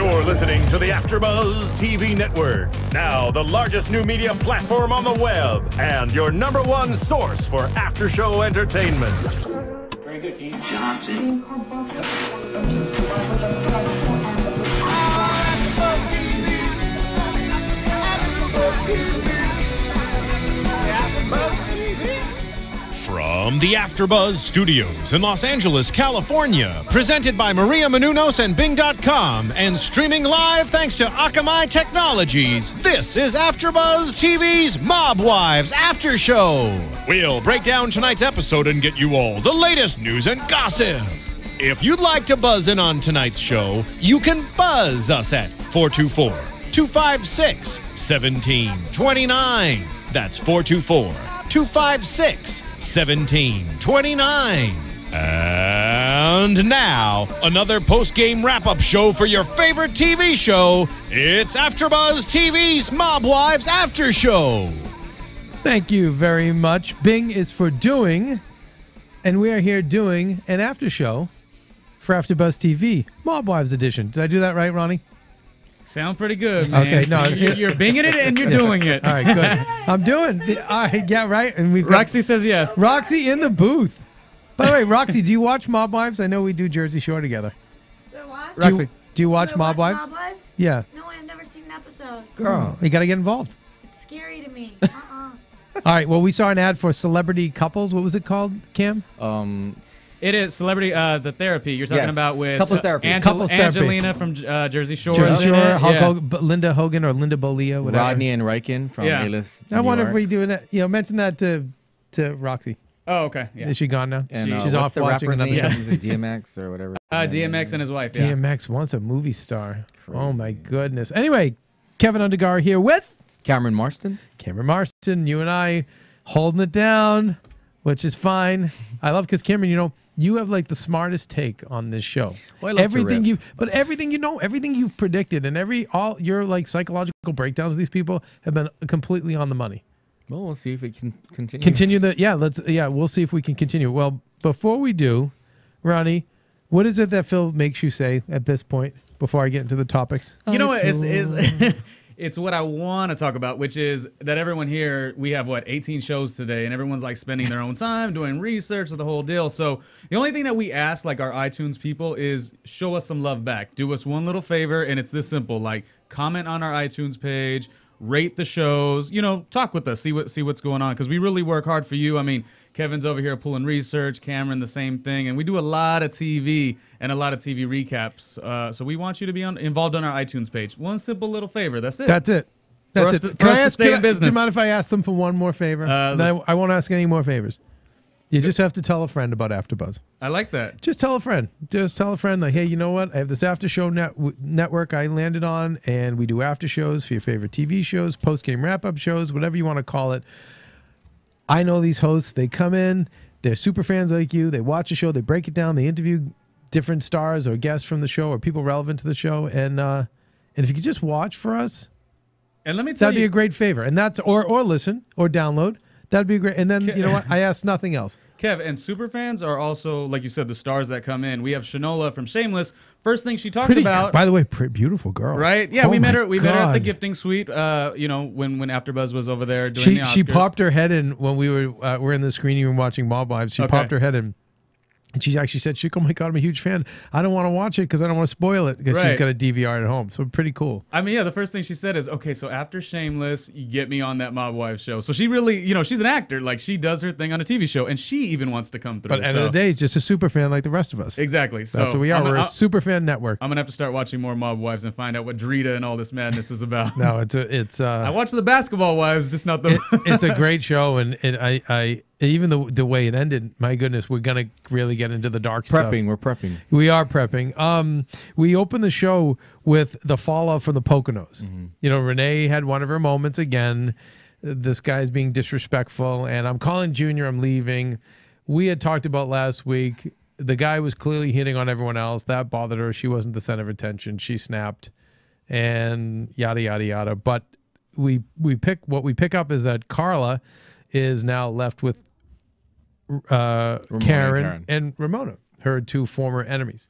You're listening to the AfterBuzz TV Network, now the largest new media platform on the web, and your #1 source for after-show entertainment. Very good, Keith Johnson. From the AfterBuzz Studios in Los Angeles, California, presented by Maria Menounos and Bing.com, and streaming live thanks to Akamai Technologies, this is AfterBuzz TV's Mob Wives After Show. We'll break down tonight's episode and get you all the latest news and gossip. If you'd like to buzz in on tonight's show, you can buzz us at 424-256-1729. That's 424-256-1729. And now, another post-game wrap-up show for your favorite TV show. It's AfterBuzz TV's Mob Wives After Show. Thank you very much. Bing is for doing, and we are here doing an after show for AfterBuzz TV Mob Wives Edition. Did I do that right, Ronnie? Sound pretty good, man. Okay, no, you're binging it and you're doing it. All right, good. I'm doing. All right, yeah, right. And we've got Roxy says yes. Roxy in the booth. By the way, Roxy, do you watch Mob Wives? I know we do Jersey Shore together. Do I watch? Roxy, Do you watch Do I Mob watch Wives? Mob Wives? Yeah. No, I've never seen an episode. Girl, you got to get involved. It's scary to me. All right, well, we saw an ad for celebrity couples. What was it called, Cam? it is celebrity the therapy you're talking about with couples therapy. Couples therapy. Angelina from Jersey Shore. Jersey Shore, Yeah. Linda Hogan or Linda Bolia, whatever. Rodney and Riken from A-List. I wonder if we do it. Mention that to Roxy. Oh, okay. Yeah. Is she gone now? And, She's off the watching rapper's another name? show. Is it DMX or whatever? DMX and his wife. Yeah. DMX wants a movie star. Oh my goodness. Anyway, Keven Undergaro here with Cameron Martson. Cameron Martson. You and I holding it down, which is fine. I love because Cameron, you have like the smartest take on this show. Well, everything everything you've predicted and all your like psychological breakdowns of these people have been completely on the money. Well, we'll see if it can continue. We'll see if we can continue. Well, before we do, Ronnie, what is it that Phil makes you say at this point before I get into the topics? You know what? It's what I want to talk about, which is that everyone here, we have, 18 shows today, and everyone's, like, spending their own time doing research of the whole deal. So the only thing that we ask, like, our iTunes people is show us some love back. Do us one little favor, and it's this simple. Like, comment on our iTunes page, rate the shows, talk with us, see what's going on, because we really work hard for you. I mean, Kevin's over here pulling research, Cameron the same thing, and we do a lot of TV and a lot of TV recaps. So we want you to be involved on our iTunes page. One simple little favor. That's it. That's it. That's it. For us to stay in business. Do you mind if I ask them for one more favor? I won't ask any more favors. You just have to tell a friend about AfterBuzz. I like that. Just tell a friend. Just tell a friend, like, hey, you know what? I have this after show network I landed on, and we do after shows for your favorite TV shows, post-game wrap-up shows, whatever you want to call it. I know these hosts. They come in. They're super fans like you. They watch the show. They break it down. They interview different stars or guests from the show or people relevant to the show. And if you could just watch for us, and let me tell that'd be a great favor. And that's or listen or download. That'd be great. And then, you know what? I ask nothing else. Kev, and superfans are also, like you said, the stars that come in. We have Shanola from Shameless. First thing she talks about. By the way, beautiful girl. Right? Yeah, we met her. We met her at the God. gifting suite. When AfterBuzz was over there doing the Oscars. She popped her head in when we were in the screening room watching Mob Wives. She popped her head in. And she actually said, "Oh my God, I'm a huge fan. I don't want to watch it because I don't want to spoil it because she's got a DVR at home." So pretty cool. I mean, yeah, the first thing she said is, "Okay, so after Shameless, you get me on that Mob Wives show." So she really, she's an actor. Like she does her thing on a TV show, and she even wants to come through. But at the end of the day, she's just a super fan like the rest of us. Exactly. So that's what we are. We're a super fan network. I'm gonna have to start watching more Mob Wives and find out what Drita and all this madness is about. No, it's. I watch the Basketball Wives, just not the. It's a great show, and I even the way it ended, my goodness, we're gonna really get into the dark stuff. We're prepping. We are prepping. We opened the show with the fallout from the Poconos. Renee had one of her moments again. This guy's being disrespectful, and I'm calling Junior. I'm leaving. We had talked about last week. The guy was clearly hitting on everyone else. That bothered her. She wasn't the center of attention. She snapped, and yada yada yada. But what we pick up is that Carla is now left with Karen and Ramona, her two former enemies.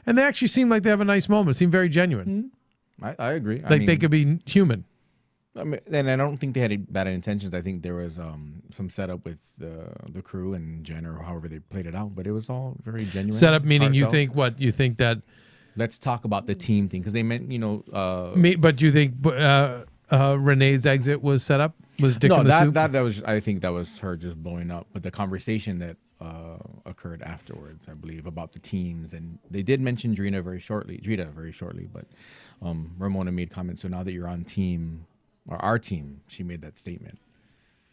And they actually seem like they have a nice moment. Seem very genuine. I agree. Like they could be human. I mean, and I don't think they had bad intentions. I think there was some setup with the crew and Jen or however they played it out, but it was all very genuine. Setup meaning you heartfelt. think what? You think that... Let's talk about the team thing because they meant, you know... but do you think Renee's exit was set up? Was Dick in the soup? that was... I think that was her just blowing up. But the conversation that occurred afterwards, I believe, about the teams, and they did mention Drita very shortly, but Ramona made comments, so now that you're on team... or our team, she made that statement.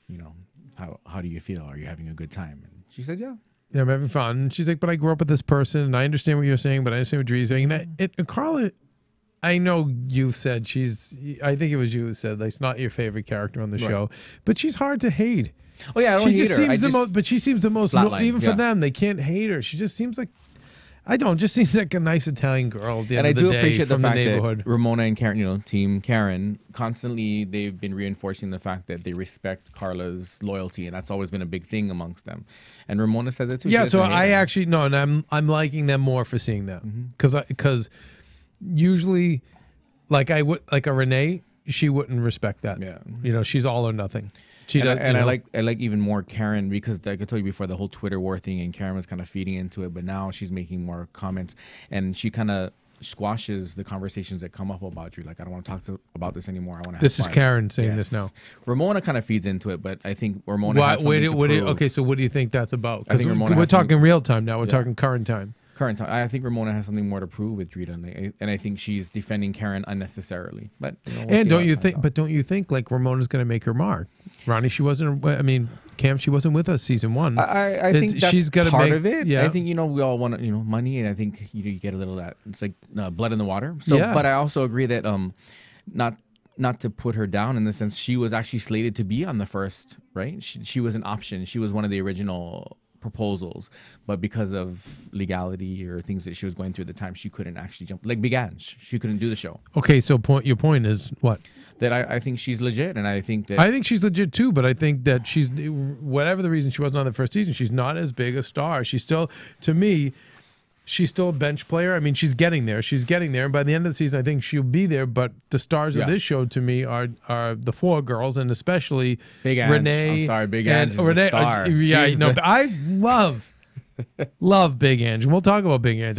You know, how do you feel? Are you having a good time? And she said, yeah. Yeah, I'm having fun. And she's like, but I grew up with this person, and I understand what you're saying, but I understand what Dree's saying. And Carla, I know you said I think it was you who said, like, it's not your favorite character on the show, but she's hard to hate. Oh, yeah, I don't hate her. But she seems the most, even for them, they can't hate her. She just seems like, just seems like a nice Italian girl at the end of the day. And I do appreciate the fact neighborhood. that Ramona and Karen, you know, Team Karen, constantly they've been reinforcing the fact that they respect Carla's loyalty, and that's always been a big thing amongst them. And Ramona says it too. Yeah, so I actually and I'm liking them more for seeing that because usually, like I would like a Renee, she wouldn't respect that. Yeah, you know, she's all or nothing. I like even more Karen because like I told you before, the whole Twitter war thing, and Karen was kind of feeding into it, but now she's making more comments, and she kind of squashes the conversations that come up about you. Like, I don't want to talk about this anymore. I want to have This fun. is Karen saying this now. Ramona kind of feeds into it, but I think Ramona has something to prove. Okay, so what do you think that's about? I think We're talking real time now. We're talking current time. Current time. I think Ramona has something more to prove with Drita, and I think she's defending Karen unnecessarily. But don't you think like Ramona's going to make her mark? Ronnie, she wasn't. I mean, Cam, she wasn't with us season one. I think that's she's got part of it. Yeah. I think we all want money, and I think you get a little of that. It's like blood in the water. So, but I also agree that not to put her down in the sense she was actually slated to be on the first, right? She was an option. She was one of the original proposals, but because of legality or things that she was going through at the time, she couldn't actually jump. Like Big Ange, she couldn't do the show. Okay, so your point is what? That I think she's legit, and I think she's legit too. But I think that she's, whatever the reason she wasn't on the first season, she's not as big a star. She's still, to me, she's still a bench player. I mean, she's getting there. And by the end of the season, I think she'll be there. But the stars of this show, to me, are the four girls, and especially Big Ange. Renee. I'm sorry, Big Ange is Renee, the star. But I love Big Ange. And we'll talk about Big Ange.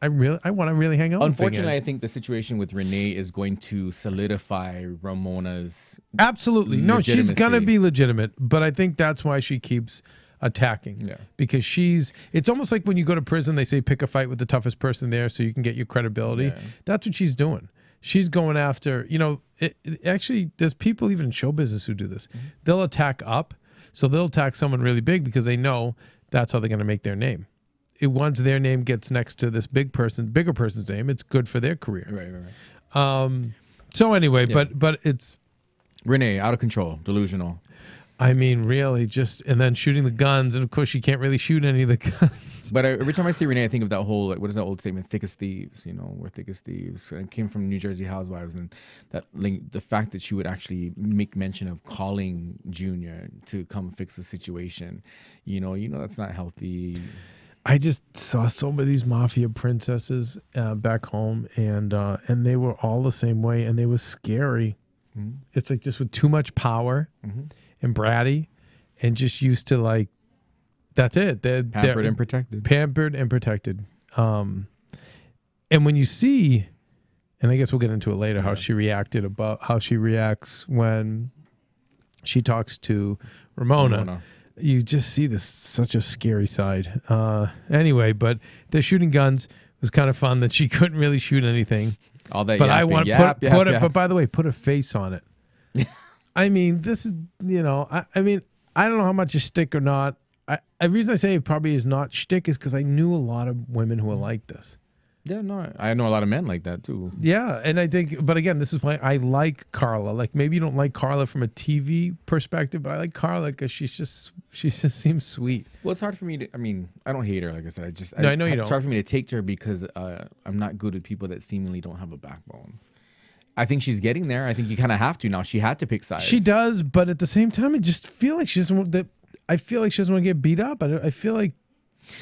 I want to really hang out. Unfortunately, I think the situation with Renee is going to solidify Ramona's absolutely no. She's gonna be legitimate, but I think that's why she keeps attacking. Yeah, because it's almost like when you go to prison, they say pick a fight with the toughest person there so you can get your credibility. Yeah. That's what she's doing. She's going after. Actually, there's people even in show business who do this. They'll attack up, so they'll attack someone really big because they know that's how they're gonna make their name. Once their name gets next to this bigger person's name, it's good for their career. Right. So anyway, but it's Renee out of control, delusional. I mean, really, and then shooting the guns, and of course, she can't really shoot any of the guns. But every time I see Renee, I think of that whole what is that old statement? Thick as thieves. We're thick as thieves. And it came from New Jersey Housewives, and the fact that she would actually make mention of calling Junior to come fix the situation. That's not healthy. I just saw so many of these mafia princesses back home, and they were all the same way, and they were scary. It's like just with too much power and bratty, and just used to like, that's it. They're pampered and protected. Pampered and protected. And when you see, and I guess we'll get into it later, how she reacts when she talks to Ramona. You just see such a scary side. Anyway, but the shooting guns was kind of fun that she couldn't really shoot anything. All that, but I want to put it. But by the way, put a face on it. I mean, this is I mean, I don't know how much is shtick or not. The reason I say it probably is not shtick is because I knew a lot of women who are like this. Yeah, no, I know a lot of men like that too. Yeah, and I think, but again, this is why I like Carla. Like maybe you don't like Carla from a TV perspective, but I like Carla because she just seems sweet. Well, it's hard for me to. I mean, I don't hate her. Like I said, I know you don't. It's hard for me to take to her because I'm not good with people that seemingly don't have a backbone. I think she's getting there. I think you kind of have to now. She had to pick sides. She does, but at the same time, I just feel like she doesn't want that. I feel like she doesn't want to get beat up. I feel like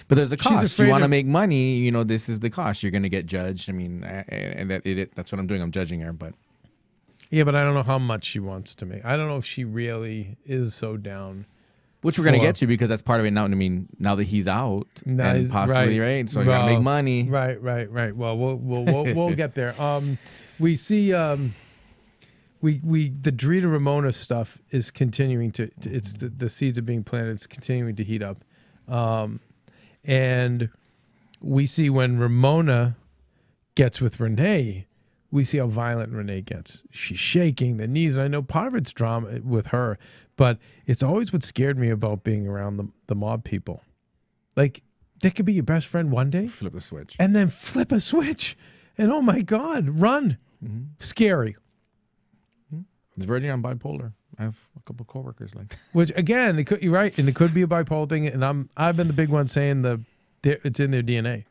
But there's a cost. You afraid want to of- make money, you know, this is the cost. You're going to get judged. I mean, and that's what I'm doing. I'm judging her, but Yeah, but I don't know how much she wants to make. I don't know if she really is so down. which we're going to get to because that's part of it now. I mean, now that he's out and possibly, right? So you got to make money. Right. Well, we'll get there. We see the Drita Ramona stuff is continuing to it's the seeds are being planted. It's continuing to heat up. And we see when Ramona gets with Renee, we see how violent Renee gets. She's shaking the knees. And I know part of it's drama with her, but it's always what scared me about being around the mob people. Like, they could be your best friend one day. Flip a switch. And then flip a switch. And oh my God, run. Mm-hmm. Scary. It's verging on bipolar. I have a couple coworkers like that. Which again, you're right, and it could be a bipolar thing. And I've been the big one saying it's in their DNA.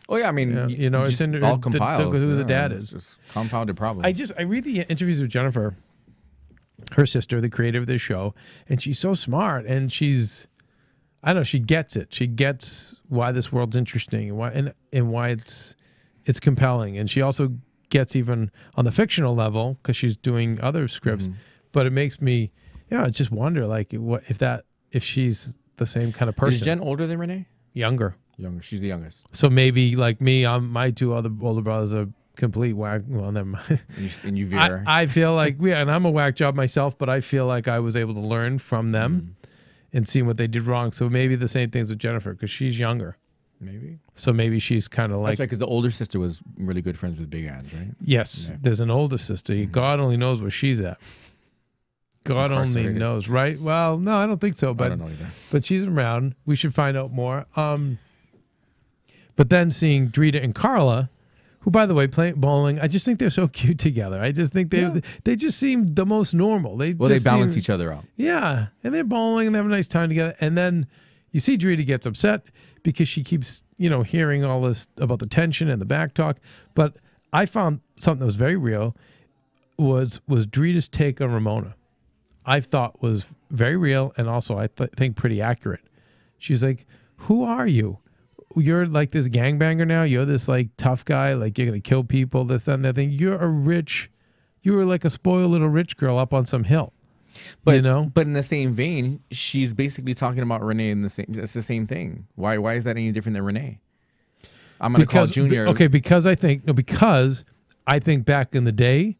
Oh yeah, I mean, you know, it's in all compiles. who the dad is. It's compounded problem. I read the interviews with Jennifer, her sister, the creator of this show, and she's so smart, and I don't know, she gets it. She gets why this world's interesting and why it's compelling, and she also gets even on the fictional level because she's doing other scripts. But it makes me, I just wonder, like, what if she's the same kind of person. Is Jen older than Renee? Younger. She's the youngest. So maybe like me, my two other older brothers are complete whack. Well, never mind. And you veer. I feel like and I'm a whack job myself, but I feel like I was able to learn from them and see what they did wrong. So maybe the same things with Jennifer because she's younger. Maybe. So maybe she's kind of like. That's right, because the older sister was really good friends with Big Ange, right? Yes, Yeah. there's an older sister. God only knows where she's at. God only Incarcerated. knows, right? Well, no, I don't think so. But I don't know either. But she's around. We should find out more. But then seeing Drita and Carla, who, by the way, play bowling, I just think they're so cute together. I just think they just seem the most normal. They balance each other out. Yeah, and they're bowling and they have a nice time together. And then you see Drita gets upset because she keeps, hearing all this about the tension and the back talk. But I found something that was very real was Drita's take on Ramona. I thought was very real and also I think pretty accurate. She's like, who are you? You're like this gangbanger now. You're this like tough guy. Like you're going to kill people, this, that, and that thing. You were like a spoiled little rich girl up on some hill. But But in the same vein, she's basically talking about Renee in the same. It's the same thing. Why is that any different than Renee? I'm going to call Junior. Okay, because I think back in the day,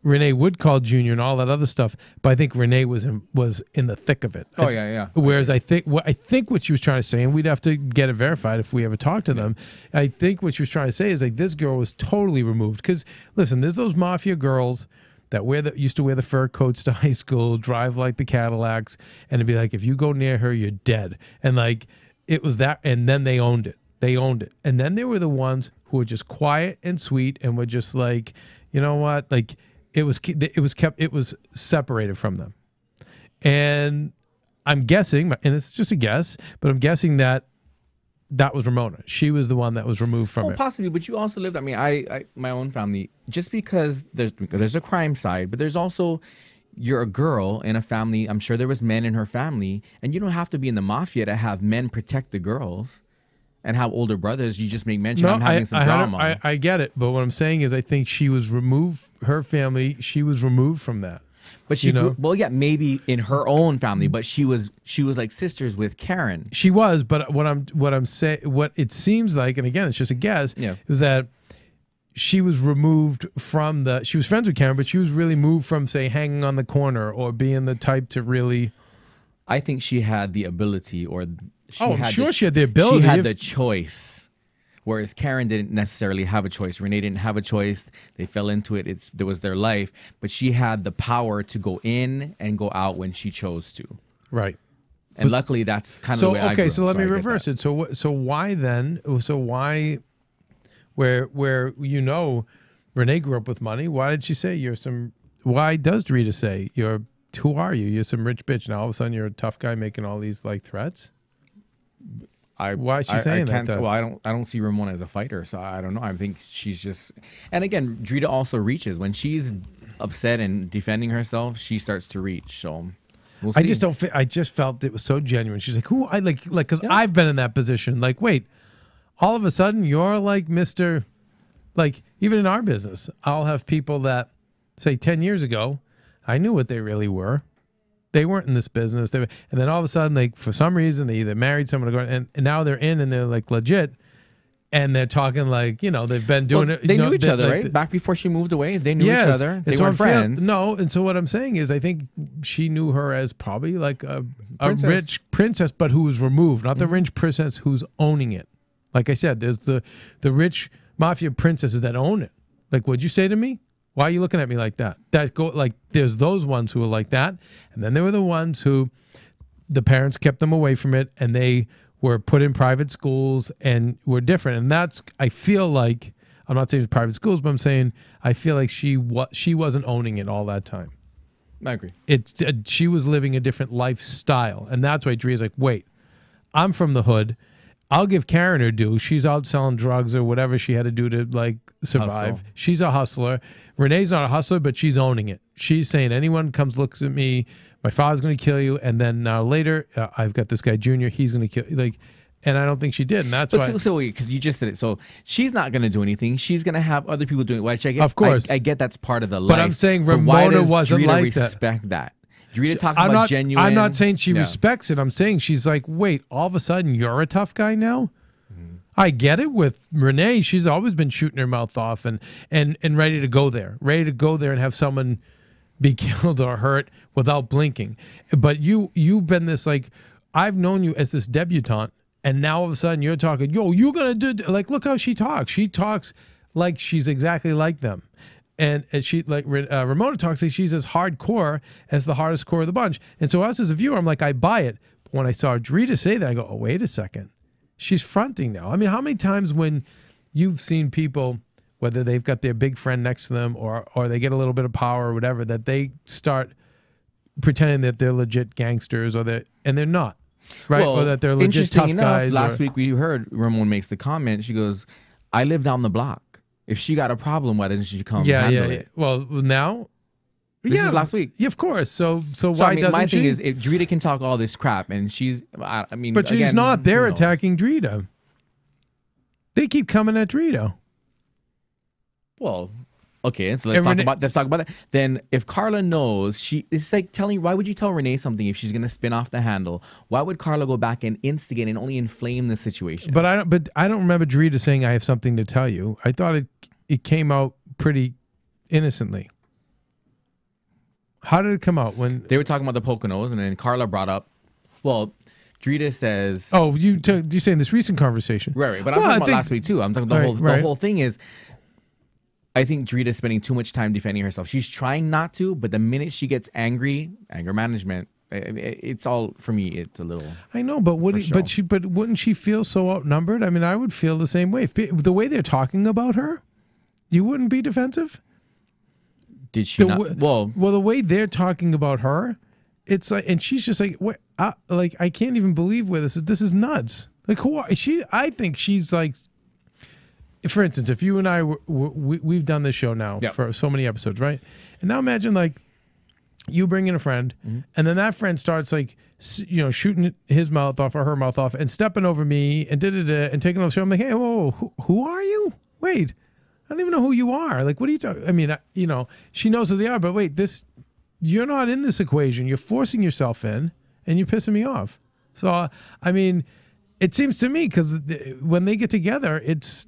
Renee would call Junior and all that other stuff, but I think Renee was in the thick of it. Oh yeah. Whereas I think what she was trying to say, and we'd have to get it verified if we ever talk to them. I think what she was trying to say is like this girl was totally removed. Because listen, there's those mafia girls that used to wear the fur coats to high school, drive like the Cadillacs, and it'd be like if you go near her, you're dead. And like it was that, and then they owned it. And then there were the ones who were just quiet and sweet and were just like, you know what, like. It was separated from them. And I'm guessing, and it's just a guess, but I'm guessing that was Ramona. She was the one that was removed from it. Possibly, but you also lived, I mean, I my own family, just because there's a crime side, but there's also, you're a girl in a family, I'm sure there was men in her family, and you don't have to be in the mafia to have men protect the girls. And have older brothers, you just make mention of having some drama. I get it, but what I'm saying is I think she was removed, her family, she was removed from that. But she well, yeah, maybe in her own family, but she was like sisters with Karen. She was, but what I'm saying, what it seems like, and again, it's just a guess, is that she was removed from she was friends with Karen, but she was really moved from, say, hanging on the corner or being the type to really. I think she had the ability, or she had the ability. She had the choice, whereas Karen didn't necessarily have a choice. Renee didn't have a choice. They fell into it. It was their life, but she had the power to go in and go out when she chose to. Right. And luckily, that's kind of the way I grew up. So let me reverse it. So why then? So why, where Renee grew up with money? Why did she say you're some? Why does Drita say you're? Who are you? You're some rich bitch. Now all of a sudden you're a tough guy making all these like threats. Why is she saying that? Well, I don't see Ramona as a fighter, so I don't know. I think she's just. And again, Drita also reaches when she's upset and defending herself. She starts to reach. So We'll I see. just don't. I just felt it was so genuine. She's like, who? I like because I've been in that position. Like, wait, all of a sudden you're like Mr. Like, even in our business, I'll have people that say 10 years ago, I knew what they really were. They weren't in this business. And then all of a sudden, like, for some reason, they either married someone and now they're in and they're like legit. And they're talking like, you know, they've been doing it. They knew each other, like, right? Back before she moved away, they knew each other. They weren't friends. No, and so what I'm saying is I think she knew her as probably like a rich princess, but who was removed, not the rich princess who's owning it. Like I said, there's the rich mafia princesses that own it. Like, what'd you say to me? Why are you looking at me like that? There's those ones who are like that, and then there were the ones who the parents kept them away from it, and they were put in private schools and were different. And that's, I feel like, I'm not saying it's private schools, but I'm saying I feel like she wasn't owning it all that time. I agree. She was living a different lifestyle, and that's why Dria's like, wait, I'm from the hood. I'll give Karen her due. She's out selling drugs or whatever she had to do to like survive. Hustle. She's a hustler. Renee's not a hustler, but she's owning it. She's saying, anyone comes looks at me, my father's going to kill you, and then now later I've got this guy Junior. He's going to kill you. Like, and I don't think she did, and that's why. So because you just said it, so she's not going to do anything. She's going to have other people doing it. Which I get. Of course, I get that's part of the life. But I'm saying Ramona wasn't Drita like that. Respect that. Drita talks about genuine. I'm not saying she respects it. I'm saying she's like, wait, all of a sudden you're a tough guy now. I get it with Renee. She's always been shooting her mouth off and ready to go there and have someone be killed or hurt without blinking. But you've been this, like, I've known you as this debutante, and now all of a sudden you're talking, yo, you're gonna do, like, look how she talks. She talks like she's exactly like them. And she, like, Ramona talks like she's as hardcore as the hardest core of the bunch. And so us as a viewer, I'm like, I buy it. But when I saw Drita say that, I go, oh, wait a second. She's fronting now. I mean, how many times when you've seen people, whether they've got their big friend next to them or they get a little bit of power or whatever, that they start pretending that they're legit gangsters and they're not, right? Well, or that they're legit tough guys. Last week we heard Ramon makes the comment. She goes, I live down the block. If she got a problem, why didn't she come handle it? Well, now... This is last week. Yeah, of course. So why doesn't my she? thing is, if Drita can talk all this crap, and she's, I mean, but she's again, not. They're attacking Drita. They keep coming at Drita. Well, okay. So let's talk about that. Then, if Carla knows, it's like telling. Why would you tell Renee something if she's gonna spin off the handle? Why would Carla go back and instigate and only inflame the situation? But I don't remember Drita saying, "I have something to tell you." I thought it came out pretty innocently. How did it come out when they were talking about the Poconos, and then Carla brought up, well, Drita says, "Oh, you saying this recent conversation, right?" But I'm talking about last week too. I'm talking the whole thing is, I think Drita's spending too much time defending herself. She's trying not to, but the minute she gets angry, anger management, it's all for me. It's a little. I know, but wouldn't she feel so outnumbered? I mean, I would feel the same way. The way they're talking about her, you wouldn't be defensive. Did she not? Well, the way they're talking about her, it's like, and she's just like, what? Like, I can't even believe where this is. This is nuts. Like, who are she? I think she's like, for instance, if you and I we've done this show now for so many episodes, right? And now imagine like you bring in a friend, and then that friend starts like, shooting his mouth off or her mouth off, and stepping over me, and and taking off the show. I'm like, hey, whoa, who are you? Wait. I don't even know who you are. Like, what are you talking? I mean, she knows who they are, but wait, you're not in this equation. You're forcing yourself in, and you're pissing me off. So, I mean, it seems to me, because when they get together, it's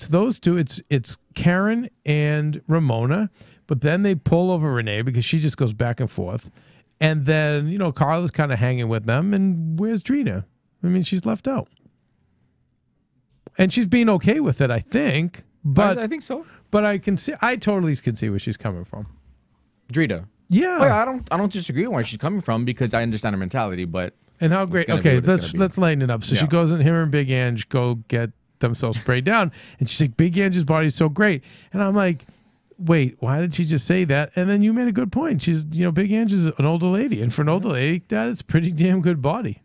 those two. It's Karen and Ramona, but then they pull over Renee because she just goes back and forth, and then Carla's kind of hanging with them, and where's Drita? I mean, she's left out. And she's being okay with it, I think. But I think so. But I totally can see where she's coming from. Drita. Yeah. Well, I don't disagree on where she's coming from, because I understand her mentality, but and how great. Okay, let's lighten it up. So she goes in, him and Big Ange go get themselves sprayed down, and she's like, Big Ange's body is so great. And I'm like, wait, why did she just say that? And then you made a good point. She's Big Ange is an older lady, and for an older lady, that is pretty damn good body.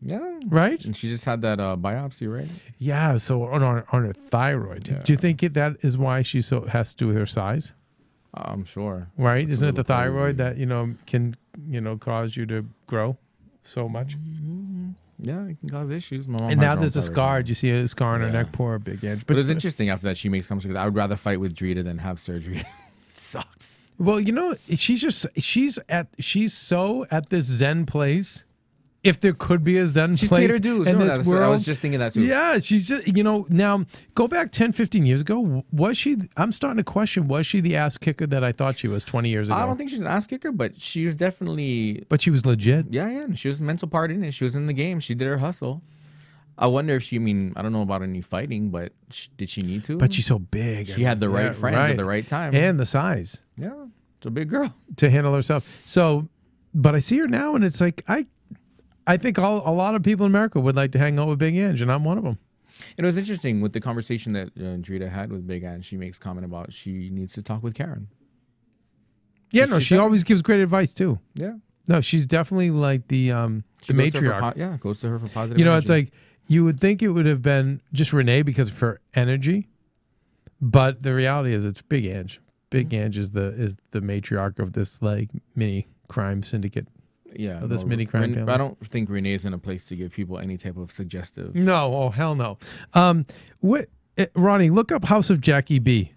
Yeah. Right? And she just had that biopsy, right? Yeah, so on her thyroid. Yeah. Do you think that is why she has to do with her size? I'm sure. Right? That's Isn't it the a little thyroid crazy. that, can, cause you to grow so much? Yeah, it can cause issues. My mom And has now her there's a own thyroid. scar. Did you see a scar on her Yeah. neck? Poor big Ange. But it's interesting after that she makes comments because I would rather fight with Drita than have surgery. It sucks. Well, she's so at this Zen place. If there could be a Zen She's place paid her dues. in No, this I world. was just thinking that too. Yeah, she's just, now go back 10, 15 years ago. Was she, I'm starting to question, was she the ass kicker that I thought she was 20 years ago? I don't think she's an ass kicker, but she was definitely. But she was legit. Yeah. She was a mental part in it. She was in the game. She did her hustle. I wonder if I don't know about any fighting, but did she need to? But she's so big. She had the right friends at the right time. And the size Yeah, it's a big girl. to handle herself. So, but I see her now and it's like, I think a lot of people in America would like to hang out with Big Ange, and I'm one of them. It was interesting with the conversation that Drita had with Big Ange. She makes comment about she needs to talk with Karen. Yeah, no, she always gives great advice too. Yeah. No, she's definitely like the matriarch. Goes to her for positive It's energy. like you would think it would have been just Renee because of her energy, but the reality is it's Big Ange. Big Ange is the matriarch of this like mini crime syndicate. Yeah, this mini crime family. I don't think Renee's in a place to give people any type of suggestive. No, oh hell no. Ronnie, look up House of Jackie B.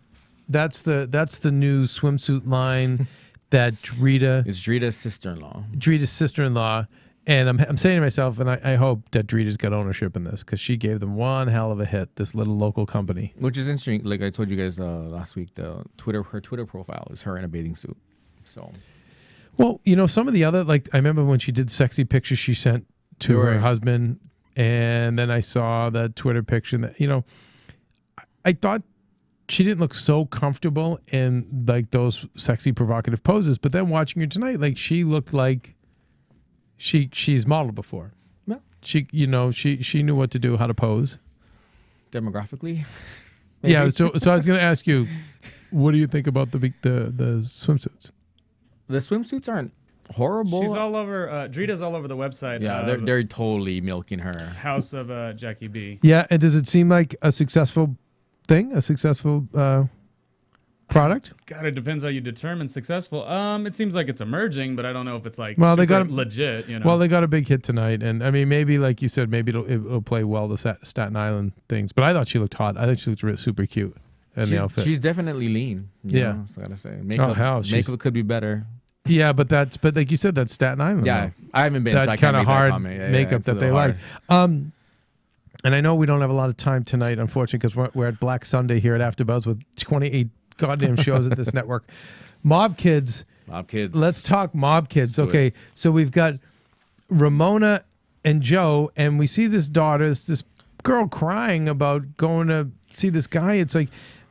That's the new swimsuit line that Drita. It's Drita's sister-in-law. Drita's sister-in-law, and I'm saying to myself, and I hope that Drita's got ownership in this because she gave them one hell of a hit. This little local company, Which is interesting. Like I told you guys last week, her Twitter profile is her in a bathing suit. So. well, some of the other I remember when she did sexy pictures she sent to her husband, and then I saw that Twitter picture that I thought she didn't look so comfortable in like those sexy provocative poses, but then watching her tonight, like she looked like she's modeled before. Yeah. She knew what to do, how to pose. Demographically. Yeah, so I was going to ask you, what do you think about the swimsuits? The swimsuits aren't horrible. She's all over. Drita's all over the website. Yeah, they're totally milking her. House of Jackie B. Yeah, and does it seem like a successful thing, a successful product? God, it depends how you determine successful. It seems like it's emerging, but I don't know if it's like they got legit. Well, they got a big hit tonight, and I mean, maybe like you said, maybe it'll play well the Staten Island things. But I thought she looked hot. I think she looked super cute in the outfit. She's definitely lean. Yeah, I gotta say, makeup could be better. Yeah, but like you said, that's Staten Island. Yeah, though. I haven't been. That so I kind can't of make hard that comment. Yeah, makeup it's a that they little like. hard. And I know we don't have a lot of time tonight, unfortunately, because we're at Black Sunday here at AfterBuzz with 28 goddamn shows at this network. Mob Kids. Mob Kids. Let's talk Mob Kids. Let's do Okay, it. so we've got Ramona and Joe, and we see this daughter, this girl crying about going to see this guy. It's like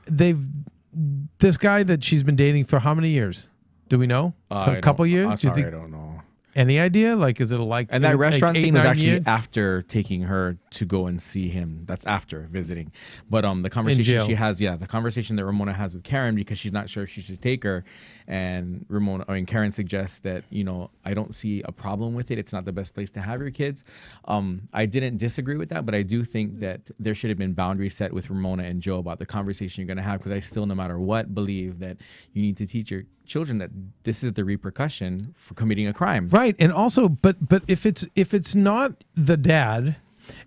this guy that she's been dating for how many years? Do we know? A couple years? I'm sorry, I don't know. Any idea? Like, is it like... And that restaurant scene was 8-9 actually years? after taking her to go and see him. That's after visiting. But the conversation jail. she has, the conversation that Ramona has with Karen because she's not sure if she should take her. And Karen suggests that, I don't see a problem with it. It's not the best place to have your kids. I didn't disagree with that, but I do think that there should have been boundaries set with Ramona and Joe about the conversation you're going to have because I still, no matter what, believe that you need to teach your children that this is the repercussion for committing a crime. Right. And also, but if it's not the dad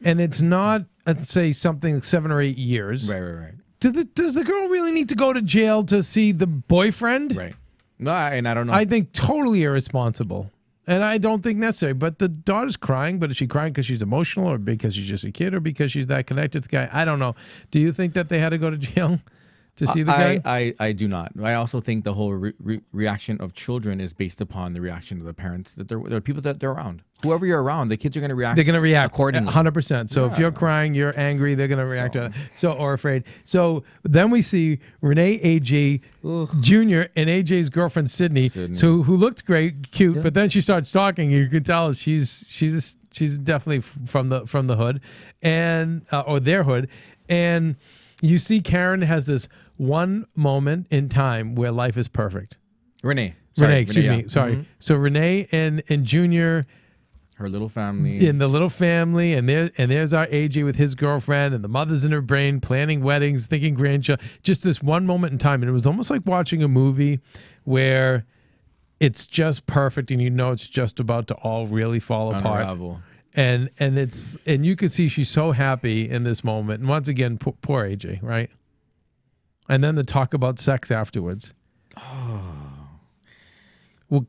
and it's not, let's say, something 7 or 8 years. Right. Does the girl really need to go to jail to see the boyfriend? Right. No, and I don't know. I think totally irresponsible. And I don't think necessary. But the daughter's crying, but is she crying because she's emotional or because she's just a kid or because she's that connected to the guy? I don't know. Do you think that they had to go to jail to see the guy? I do not. I also think the whole reaction of children is based upon the reaction of the parents, that they're people that they're around. Whoever you're around, the kids are going to react. They're going to react accordingly. 100%. So if you're crying, you're angry, they're going to react to that. Or afraid. So then we see Renee AJ Jr. and AJ's girlfriend Sydney. So who looked great, cute, but then she starts talking. You can tell she's definitely from the hood and or their hood. And you see Karen has this one moment in time where life is perfect. Renee, excuse me. Sorry. So Renee and Junior Her little family. In the little family, and there's our AJ with his girlfriend, and the mother's in her brain planning weddings, thinking grandchildren. Just this one moment in time, and it was almost like watching a movie where it's just perfect, and you know it's just about to all really fall apart. Unravel. And you could see she's so happy in this moment. And once again, poor AJ, right? And then the talk about sex afterwards. Oh. Well,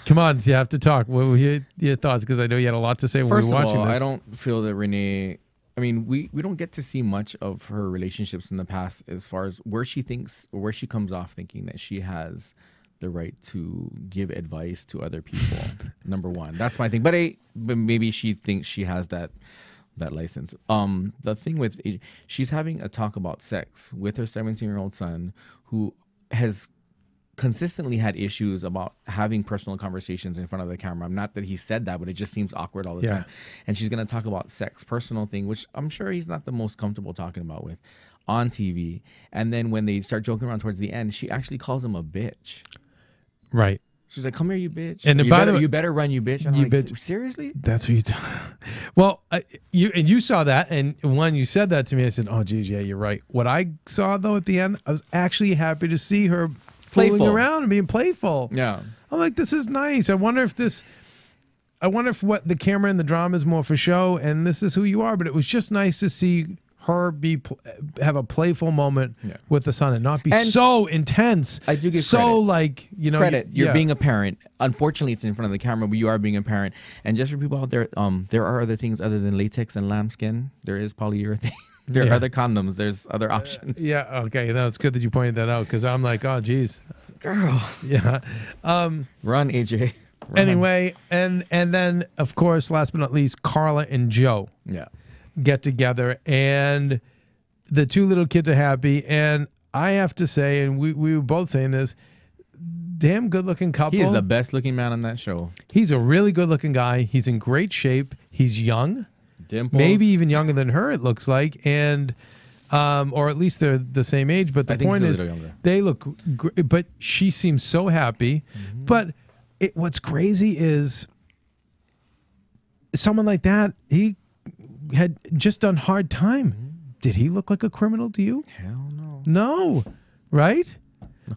come on, you have to talk. What were your thoughts? Because I know you had a lot to say when we were watching this. I don't feel that Renee... I mean, we don't get to see much of her relationships in the past as far as where she thinks or where she comes off thinking that she has the right to give advice to other people. Number one. That's my thing. But maybe she thinks she has that license. The thing with AJ, she's having a talk about sex with her 17-year-old son who has consistently had issues about having personal conversations in front of the camera. Not that he said that, but it just seems awkward all the time. And she's going to talk about sex, personal thing, which I'm sure he's not the most comfortable talking about with on TV. And then when they start joking around towards the end, she actually calls him a bitch. Right. She's like, "Come here, you bitch." And you, you better run, you bitch. And I'm like, bitch. Seriously? That's what you Well, you saw that, and when you said that to me, I said, "Oh, geez, yeah, you're right." What I saw, though, at the end, I was actually happy to see her fooling around and being playful. Yeah. I'm like, this is nice. I wonder if what the camera and the drama is more for show, and this is who you are. But it was just nice to see her have a playful moment with the son and not be so intense. I do give so credit. Credit. You're being a parent. Unfortunately, it's in front of the camera, but you are being a parent. And just for people out there, there are other things other than latex and lambskin. There is polyurethane. There are other condoms. There's other options. Okay. No, it's good that you pointed that out because I'm like, oh, geez. Girl. Yeah. Run, AJ. Run. Anyway, and then, of course, last but not least, Carla and Joe get together, and the two little kids are happy. And I have to say, and we were both saying this, damn good-looking couple. He is the best-looking man on that show. He's a really good-looking guy. He's in great shape. He's young. Dimples. Maybe even younger than her, it looks like, and or at least they're the same age. But the point is, they look but she seems so happy. But what's crazy is someone like that, he had just done hard time. Did he look like a criminal to you? Hell no. No, right?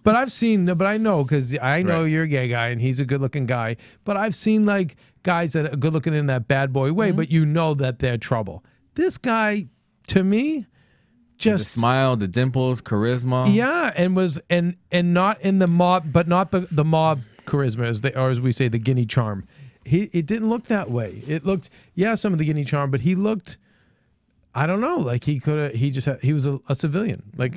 But I know because I know you're a gay guy and he's a good-looking guy. But I've seen like guys that are good-looking in that bad boy way, but you know that they're trouble. This guy, to me, just the smile, the dimples, charisma. Yeah, and not in the mob, but not the mob charisma, or as we say, the Guinea charm. It didn't look that way. It looked some of the Guinea charm, but he looked. I don't know. Like he was a civilian, like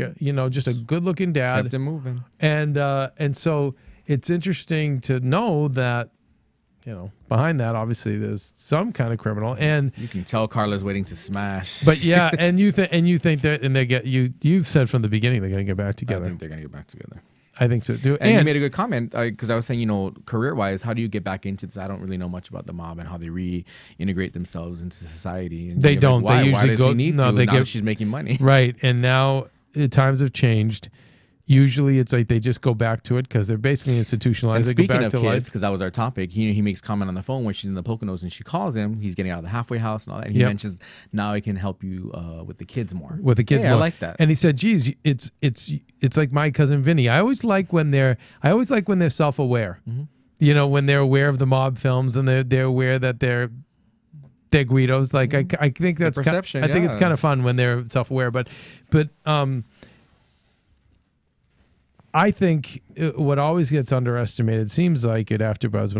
just a good-looking dad. Kept him moving. And so it's interesting to know that, behind that obviously there's some kind of criminal, and you can tell Carla's waiting to smash. But yeah, and you think that, and you've said from the beginning they're gonna get back together. I think they're gonna get back together. I think so too. And you made a good comment because I was saying, career-wise, how do you get back into this? I don't really know much about the mob and how they reintegrate themselves into society. And they don't. Like, they usually why does he need to? Now she's making money. Right, and now times have changed. Usually it's like they just go back to it because they're basically institutionalized. And they go speaking back of to kids, life. because that was our topic, he makes comment on the phone when she's in the Poconos and she calls him. He's getting out of the halfway house and all that. And he mentions now I can help you with the kids more. With the kids more. I like that. And he said, "Geez, it's like my cousin Vinny. I always like when they're self-aware. When they're aware of the mob films and they're aware that they're Guidos. Like I think that's perception. I think it's kind of fun when they're self-aware. But I think what always gets underestimated, seems like at AfterBuzz,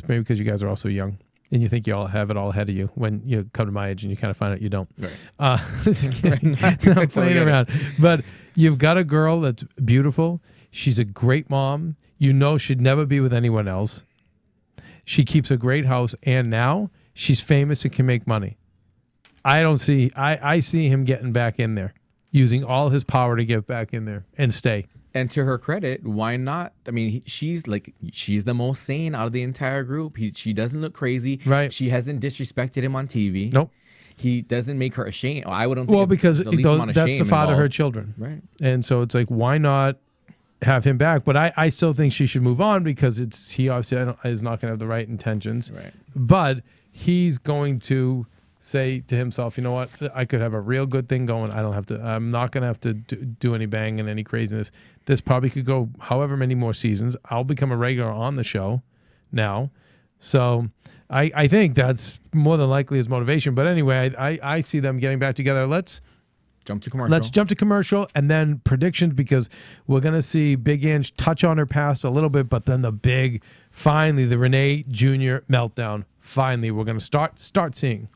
because you guys are also young and you think you all have it all ahead of you when you come to my age and you kind of find out you don't. Right. I'm playing around. But you've got a girl that's beautiful. She's a great mom. She'd never be with anyone else. She keeps a great house, and now she's famous and can make money. I see him getting back in there, using all his power to get back in there and stay. And to her credit, why not? I mean, she's the most sane out of the entire group. She doesn't look crazy. Right. She hasn't disrespected him on TV. Nope. He doesn't make her ashamed. I wouldn't. Well, because that's the father of her children. Right. And so it's like, why not have him back? But I still think she should move on because he obviously is not going to have the right intentions. Right. But he's going to say to himself, you know what, I could have a real good thing going. I'm not going to have to do any banging, any craziness. This probably could go however many more seasons. I'll become a regular on the show now. So I think that's more than likely his motivation. But anyway, I see them getting back together. Let's jump to commercial. Let's jump to commercial and then predictions, because we're going to see Big Ange touch on her past a little bit, but then finally, the Renee Jr. meltdown. Finally, we're going to start seeing.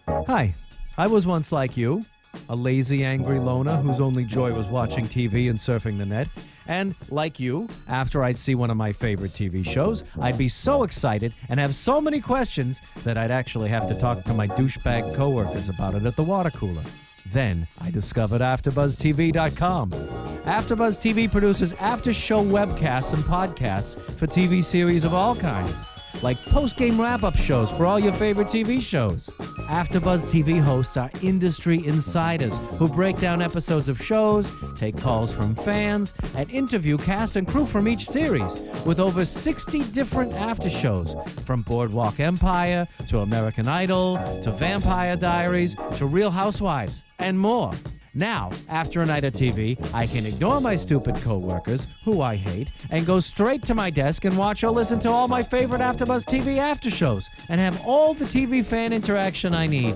Hi, I was once like you, a lazy, angry loner whose only joy was watching TV and surfing the net. And like you, after I'd see one of my favorite TV shows, I'd be so excited and have so many questions that I'd actually have to talk to my douchebag coworkers about it at the water cooler. Then I discovered AfterBuzzTV.com. AfterBuzz TV produces after-show webcasts and podcasts for TV series of all kinds, like post-game wrap-up shows for all your favorite TV shows. AfterBuzz TV hosts are industry insiders who break down episodes of shows, take calls from fans, and interview cast and crew from each series, with over 60 different after shows, from Boardwalk Empire to American Idol to Vampire Diaries to Real Housewives, and more. Now, after a night of TV, I can ignore my stupid coworkers, who I hate, and go straight to my desk and watch or listen to all my favorite AfterBuzz TV after shows, and have all the TV fan interaction I need.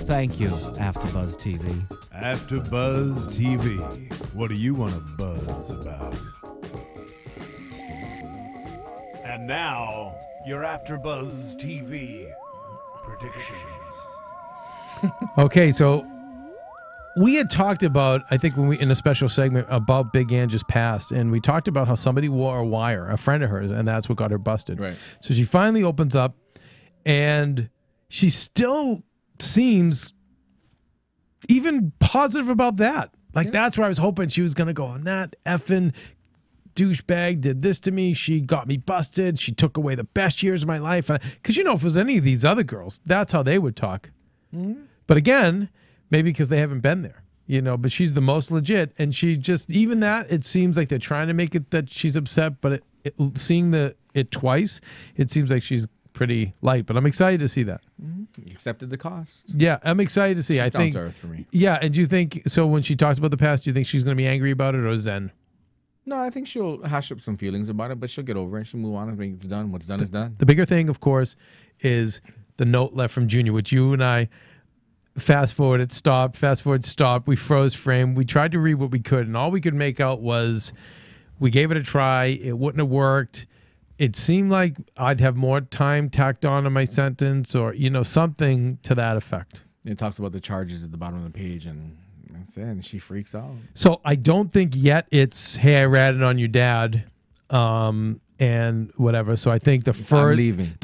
Thank you, AfterBuzz TV. AfterBuzz TV. What do you want to buzz about? And now, your AfterBuzz TV predictions. Okay, so we had talked about, I think when we in a special segment about Big Ange's past, and we talked about how somebody wore a wire, a friend of hers, and that's what got her busted. Right. So she finally opens up, and she still seems even positive about that. Like, that's where I was hoping she was going to go on. That effing douchebag did this to me. She got me busted. She took away the best years of my life. Because, you know, if it was any of these other girls, that's how they would talk. Mm-hmm. But again, maybe because they haven't been there, you know, but she's the most legit. And she just, even that, it seems like they're trying to make it that she's upset, but seeing it twice, it seems like she's pretty light. But I'm excited to see that. Mm-hmm. Accepted the cost. Yeah, I'm excited to see. She's I think down to earth for me. Yeah, and do you think, so when she talks about the past, do you think she's going to be angry about it or zen? No, I think she'll hash up some feelings about it, but she'll get over it. She'll move on and think it's done. What's done is done. The bigger thing, of course, is the note left from Junior, which you and I fast forward, it stopped. Fast forward, stopped. We froze frame. We tried to read what we could, and all we could make out was we gave it a try. It wouldn't have worked. It seemed like I'd have more time tacked on in my sentence, or, you know, something to that effect. It talks about the charges at the bottom of the page, and that's it. And she freaks out. So I don't think yet it's, hey, I ratted on your dad, and whatever. So I think the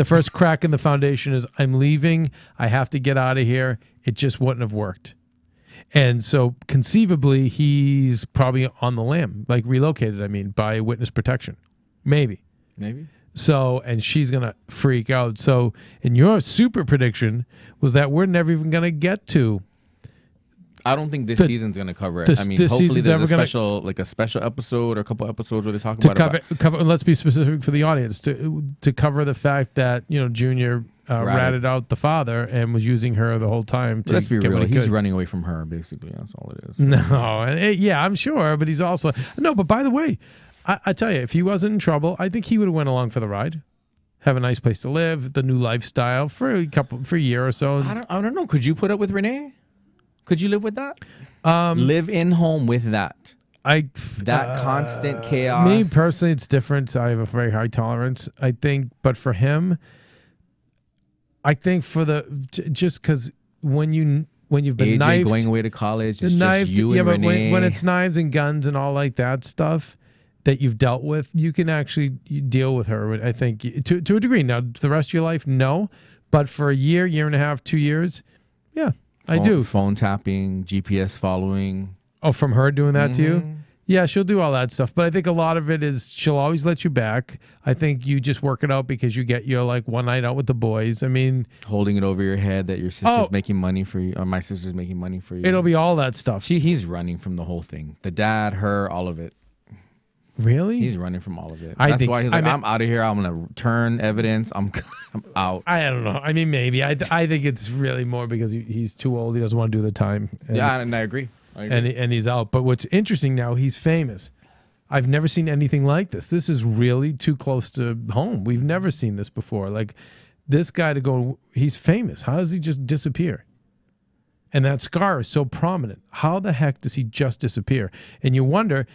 first crack in the foundation is, I'm leaving. I have to get out of here. It just wouldn't have worked. And so conceivably, he's probably on the lam, like relocated, I mean, by witness protection. Maybe. So, and she's going to freak out. So, and your super prediction was that we're never even going to get to. I don't think this season's going to cover it. I mean, hopefully there's a special episode or a couple episodes where they talk about it. Cover, let's be specific for the audience, to cover the fact that, you know, Junior ratted out the father and was using her the whole time. Let's be real. He's running away from her, basically. That's all it is. No, yeah, I'm sure, but he's also no. But by the way, I tell you, if he wasn't in trouble, I think he would have went along for the ride. Have a nice place to live, the new lifestyle for a year or so. I don't know. Could you put up with Renee? Could you live with that? Live in home with that. That constant chaos. Me personally, it's different. I have a very high tolerance, I think. But for him, I think just because when you've been AJ knifed, going away to college, it's just you and Renee. But when it's knives and guns and all like that stuff that you've dealt with, you can actually deal with her. I think to a degree. Now, the rest of your life, no. But for a year and a half, 2 years, yeah. I do. Phone tapping, GPS following. Oh, from her doing that to you? Yeah, she'll do all that stuff. But I think a lot of it is she'll always let you back. I think you just work it out because you get your like one night out with the boys. I mean, holding it over your head that your sister's making money for you, or my sister's making money for you. It'll be all that stuff. He's running from the whole thing. The dad, her, all of it. Really? He's running from all of it. I That's think- why he's I like, mean- I'm out of here. I'm gonna turn evidence. I'm out. I don't know. I mean, maybe. I think it's really more because he's too old. He doesn't want to do the time. And, Yeah, and I agree. and he's out. But what's interesting now, he's famous. I've never seen anything like this. This is really too close to home. We've never seen this before. Like this guy to go, he's famous. How does he just disappear? And that scar is so prominent. How the heck does he just disappear? And you wonder,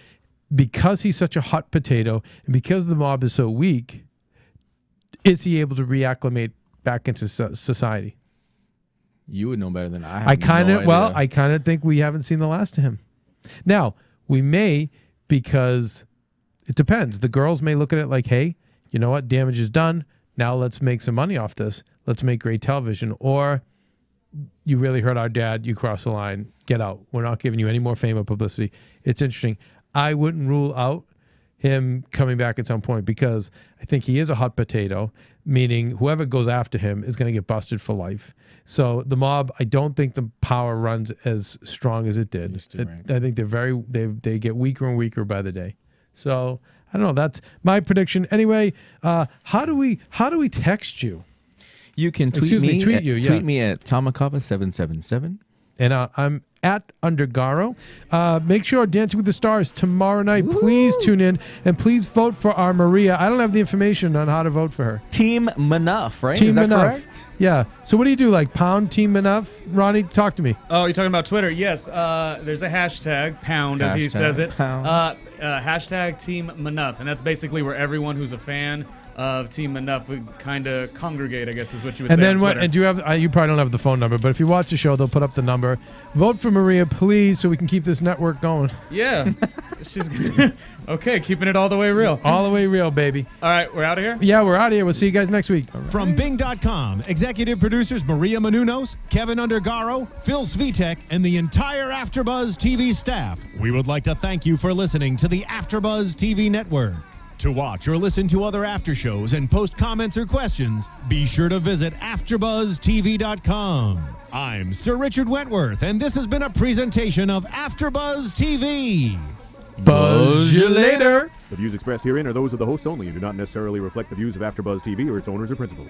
because he's such a hot potato and because the mob is so weak, is he able to reacclimate back into society? You would know better than I. Have I kind of no idea. I kind of think we haven't seen the last of him. Now we may, because it depends. The girls may look at it like, hey, you know what? Damage is done. Now let's make some money off this. Let's make great television. Or you really hurt our dad. You cross the line. Get out. We're not giving you any more fame or publicity. It's interesting. I wouldn't rule out him coming back at some point because I think he is a hot potato, meaning whoever goes after him is going to get busted for life. So the mob, I don't think the power runs as strong as it did. I think they get weaker and weaker by the day. So I don't know. That's my prediction. Anyway, how do we text you? You can tweet tweet me at Tomakava777. And I'm at Undergaro. Make sure Dancing with the Stars tomorrow night. Woo! Please tune in and please vote for our Maria. I don't have the information on how to vote for her. Team Manuff, right? Team Is that Manuff. correct? Yeah. So what do you do? Like pound Team Manuff? Ronnie, talk to me. Oh, you're talking about Twitter? Yes. There's a hashtag, pound, as he says it. Hashtag Team Manuff. And that's basically where everyone who's a fan of Team Manuff would kind of congregate, I guess is what you would say. And then what? And do you have? You probably don't have the phone number, but if you watch the show, they'll put up the number. Vote for Maria, please, so we can keep this network going. Yeah, she's okay. Keeping it all the way real. All the way real, baby. All right, we're out of here. Yeah, we're out of here. We'll see you guys next week. From Bing.com, executive producers Maria Menounos, Keven Undergaro, Phil Svitek, and the entire AfterBuzz TV staff, we would like to thank you for listening to the AfterBuzz TV network. To watch or listen to other after shows and post comments or questions, be sure to visit AfterBuzzTV.com. I'm Sir Richard Wentworth, and this has been a presentation of AfterBuzz TV. Buzz you later. The views expressed herein are those of the hosts only and do not necessarily reflect the views of AfterBuzz TV or its owners or principals.